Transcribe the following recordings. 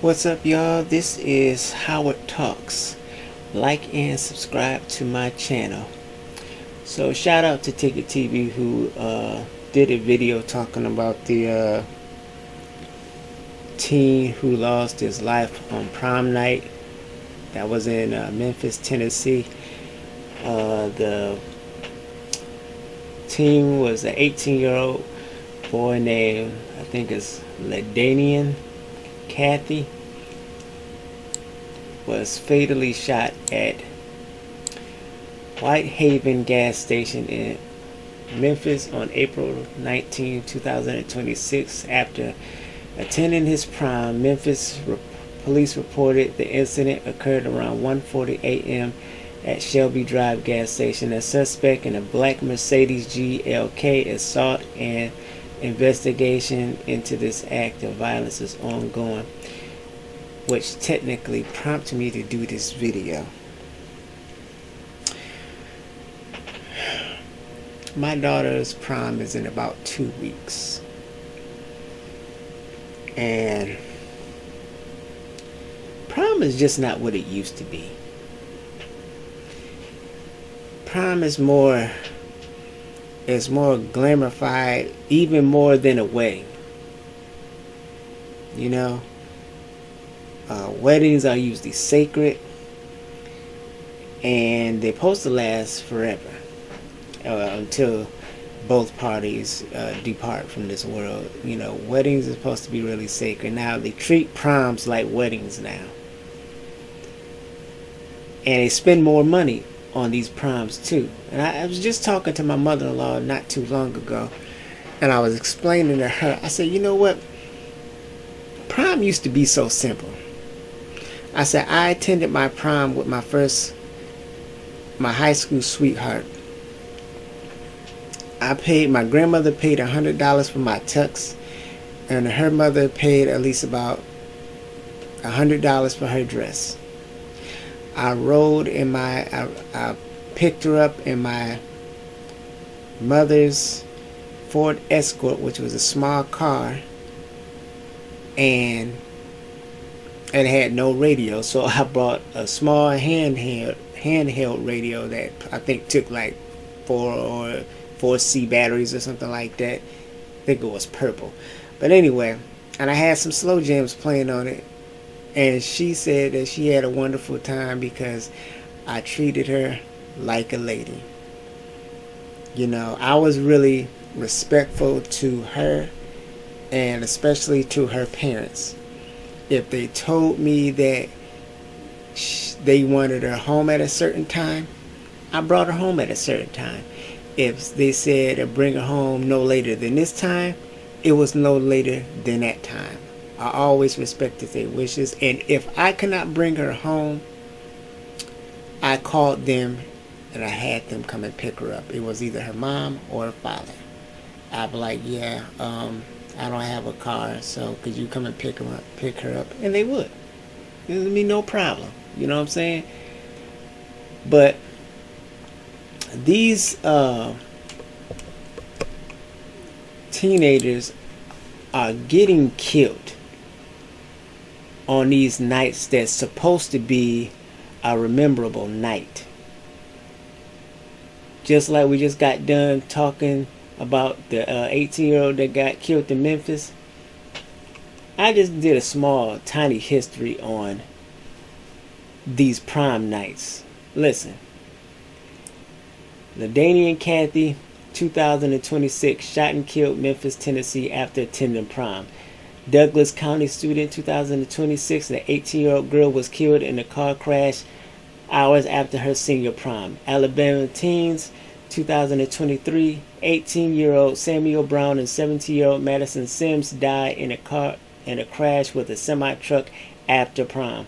What's up, y'all? This is Howard Talks. Like and subscribe to my channel. So shout out to Ticket TV who did a video talking about the teen who lost his life on prom night. That was in Memphis, Tennessee. The teen was an 18-year-old boy named, I think it's LaDainian Kathy, was fatally shot at Whitehaven gas station in Memphis on April 19, 2026 after attending his prom. Memphis police reported the incident occurred around 1:40 a.m. at Shelby Drive gas station. A suspect in a black Mercedes GLK is sought, and investigation into this act of violence is ongoing, which technically prompted me to do this video. My daughter's prom is in about 2 weeks, and prom is just not what it used to be. Prom is more glamorified, even more than a wedding. You know, weddings are usually sacred, and they're supposed to last forever, until both parties depart from this world. You know, weddings are supposed to be really sacred. Now they treat proms like weddings now, and they spend more money on these proms too. And I was just talking to my mother-in-law not too long ago, and I was explaining to her, I said, you know what, prom used to be so simple. I said, I attended my prom with my high school sweetheart. My grandmother paid $100 for my tux, and her mother paid at least about $100 for her dress. I picked her up in my mother's Ford Escort, which was a small car, and it had no radio, so I bought a small handheld radio that I think took like 4C batteries or something like that. I think it was purple. But anyway, and I had some slow jams playing on it, and she said that she had a wonderful time because I treated her like a lady. You know, I was really respectful to her, and especially to her parents. If they told me that they wanted her home at a certain time, I brought her home at a certain time. If they said bring her home no later than this time, it was no later than that time. I always respected their wishes, and if I could not bring her home, I called them and I had them come and pick her up. It was either her mom or her father. I'd be like, yeah, I don't have a car, so could you come and pick her up? And they would. It would be no problem. You know what I'm saying? But these teenagers are getting killed on these nights that's supposed to be a memorable night. Just like we just got done talking about the 18-year-old that got killed in Memphis. I just did a small, tiny history on these prom nights. Listen. LaDainian Kathy, 2026, shot and killed Memphis, Tennessee after attending prom. Douglas County student, 2026, an 18-year-old girl was killed in a car crash hours after her senior prom. Alabama teens, 2023, 18-year-old Samuel Brown and 17-year-old Madison Sims died in a crash with a semi-truck after prom.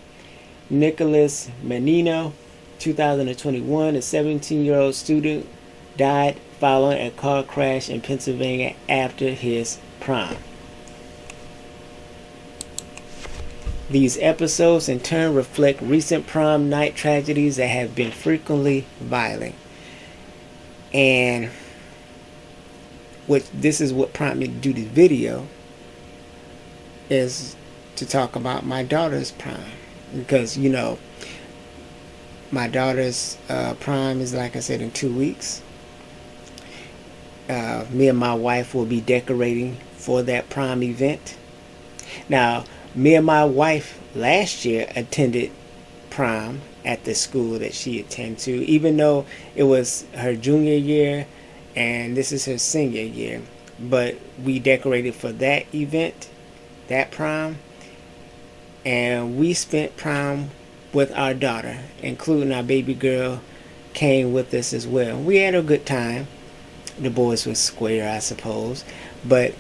Nicholas Menino, 2021, a 17-year-old student died following a car crash in Pennsylvania after his prom. These episodes in turn reflect recent prom night tragedies that have been frequently violent. And this is what prompted me to do this video, is to talk about my daughter's prom, because my daughter's prom is, like I said, in 2 weeks. Me and my wife will be decorating for that prom event. Now, me and my wife last year attended prom at the school that she attended to, even though it was her junior year and this is her senior year. But we decorated for that event, that prom, and we spent prom with our daughter, including our baby girl came with us as well. We had a good time. The boys were square, I suppose, but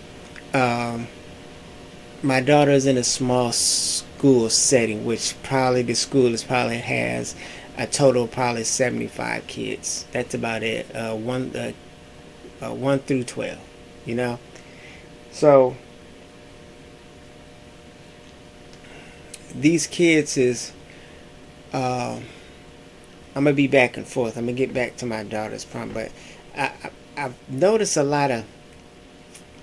my daughter's in a small school setting, which probably the school probably has a total of probably 75 kids. That's about it. 1 through 12, So these kids is, I'm gonna be back and forth. I'm gonna get back to my daughter's prom, but I've noticed a lot of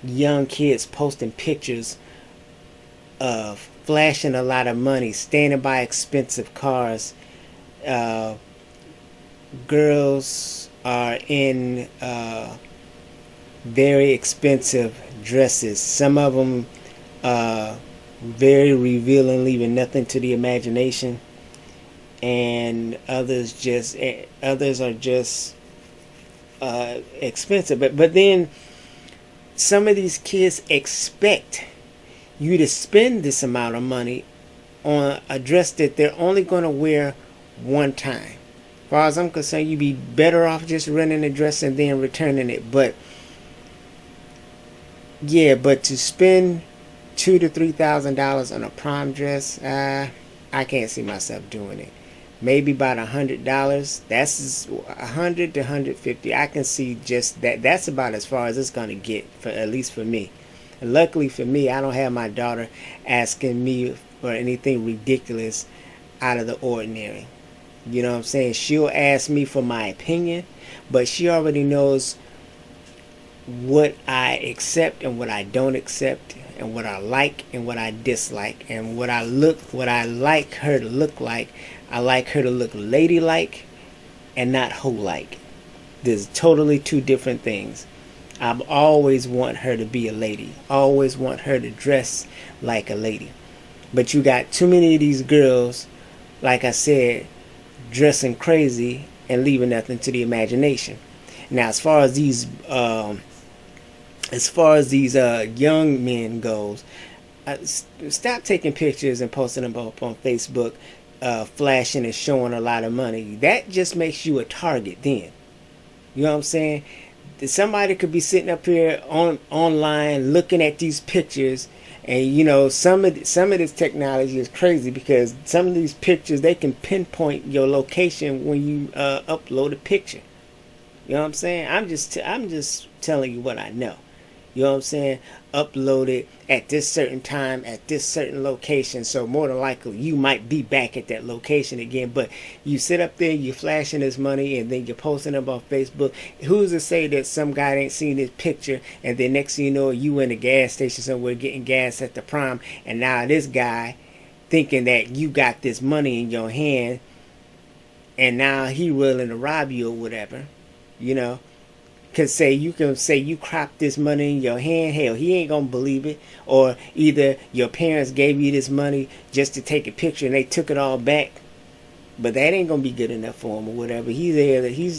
young kids posting pictures of flashing a lot of money, standing by expensive cars. Girls are in very expensive dresses. Some of them very revealing, leaving nothing to the imagination, and others are just expensive. But then some of these kids expect you to spend this amount of money on a dress that they're only going to wear one time. As far as I'm concerned, you'd be better off just renting a dress and then returning it. But to spend $2,000 to $3,000 on a prom dress, I can't see myself doing it. Maybe about $100. That's $100 to $150. I can see just that. That's about as far as it's going to get, for at least for me. And luckily for me, I don't have my daughter asking me for anything ridiculous out of the ordinary. You know what I'm saying? She'll ask me for my opinion, but she already knows what I accept and what I don't accept, and what I like and what I dislike, and what I like her to look like. I like her to look ladylike and not hoe-like. There's totally two different things. I always want her to be a lady. Always want her to dress like a lady. But you got too many of these girls, like I said, dressing crazy and leaving nothing to the imagination. Now, as far as these young men goes, stop taking pictures and posting them up on Facebook, flashing and showing a lot of money. That just makes you a target then. You know what I'm saying? Somebody could be sitting up here online looking at these pictures, and some of this technology is crazy, because some of these pictures, they can pinpoint your location when you upload a picture. You know what I'm saying? I'm just telling you what I know. You know what I'm saying? Upload it at this certain time, at this certain location. So more than likely, you might be back at that location again. But you sit up there, you're flashing this money, and then you're posting them on Facebook. Who's to say that some guy ain't seen this picture, and then next thing you know, you in a gas station somewhere getting gas at the prom, and now this guy thinking that you got this money in your hand, and now he willing to rob you or whatever, you can say you cropped this money in your hand. Hell, he ain't gonna believe it. Or either your parents gave you this money just to take a picture and they took it all back, but that ain't gonna be good enough for him or whatever. He's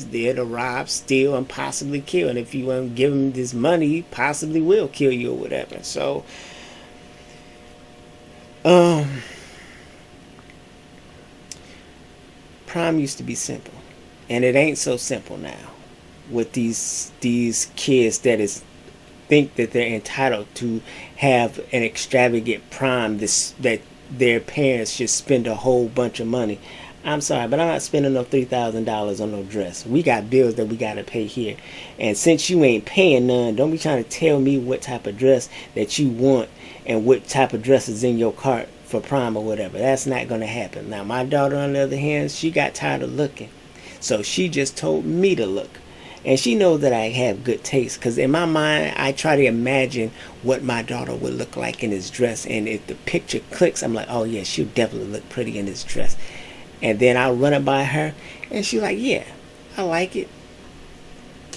there to rob, steal, and possibly kill. And if you want to give him this money, he possibly will kill you or whatever. So, prom used to be simple, and it ain't so simple now. With these kids that think that they're entitled to have an extravagant prom, that their parents should spend a whole bunch of money. I'm sorry, but I'm not spending no $3,000 on no dress. We got bills that we got to pay here. And since you ain't paying none, don't be trying to tell me what type of dress that you want and what type of dress is in your cart for prom or whatever. That's not going to happen. Now, my daughter, on the other hand, she got tired of looking. So she just told me to look. And she knows that I have good taste, because in my mind I try to imagine what my daughter would look like in this dress, and if the picture clicks, I'm like, oh yeah, she'll definitely look pretty in this dress. And then I'll run it by her, and she's like, yeah, I like it.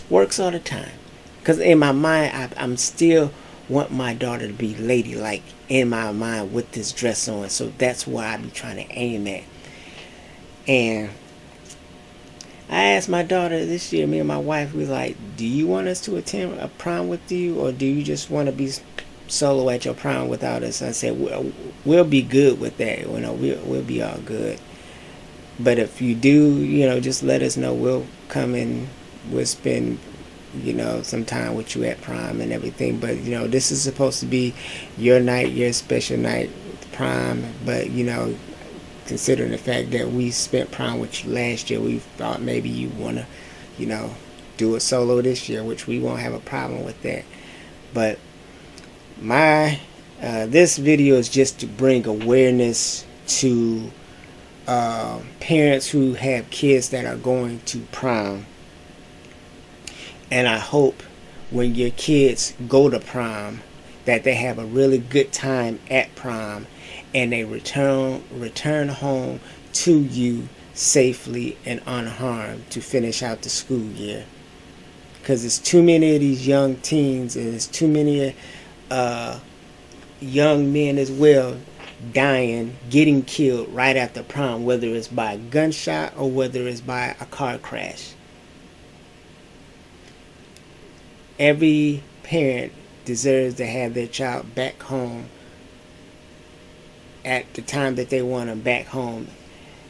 Works all the time. Because in my mind, I'm still want my daughter to be ladylike in my mind with this dress on. So that's where I be trying to aim at. And I asked my daughter this year, me and my wife, we like, do you want us to attend a prom with you, or do you just want to be solo at your prom without us? I said, we'll be good with that. You know, we'll be all good. But if you do, you know, just let us know. We'll come and we'll spend, you know, some time with you at prom and everything. But, you know, this is supposed to be your night, your special night, prom. But, you know, considering the fact that we spent prom with you last year, we thought maybe you want to, you know, do a solo this year, which we won't have a problem with that. But my this video is just to bring awareness to parents who have kids that are going to prom. And I hope when your kids go to prom that they have a really good time at prom, and they return home to you safely and unharmed to finish out the school year. Because there's too many of these young teens, and there's too many young men as well dying, getting killed right after prom, whether it's by a gunshot or whether it's by a car crash. Every parent deserves to have their child back home at the time that they want them back home,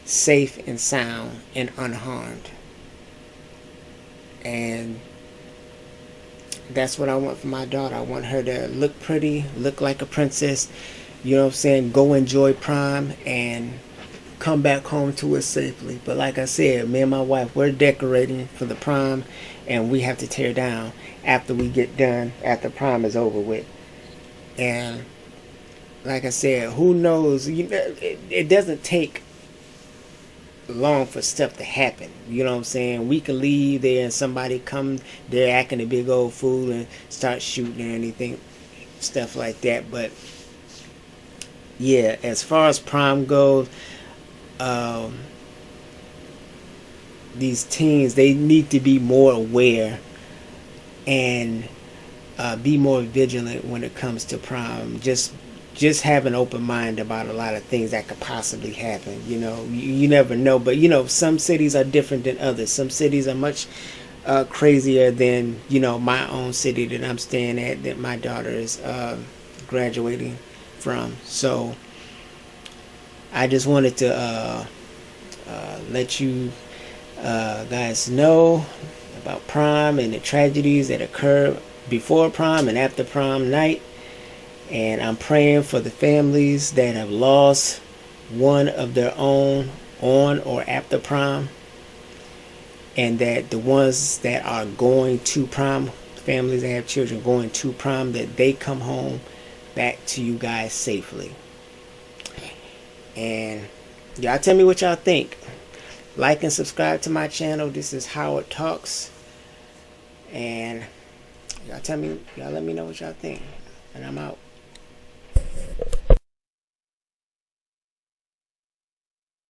safe and sound and unharmed. And that's what I want for my daughter. I want her to look pretty, look like a princess, you know what I'm saying, go enjoy prom and come back home to us safely. But like I said, me and my wife, we're decorating for the prom, and we have to tear down after we get done, after prom is over with. And like I said, who knows, you know, it doesn't take long for stuff to happen. You know what I'm saying? We can leave there and somebody come there acting a big old fool and start shooting or anything, stuff like that. But yeah, as far as prom goes, these teens, they need to be more aware and be more vigilant when it comes to prom. Just have an open mind about a lot of things that could possibly happen. You know, you never know. But, you know, some cities are different than others. Some cities are much crazier than, you know, my own city that I'm staying at, that my daughter is graduating from. So I just wanted to let you guys know about prom and the tragedies that occur before prom and after prom night. And I'm praying for the families that have lost one of their own on or after prom, and that the ones that are going to prom, families that have children going to prom, that they come home back to you guys safely. And y'all tell me what y'all think. Like and subscribe to my channel. This is Howard Talks. And y'all let me know what y'all think. And I'm out.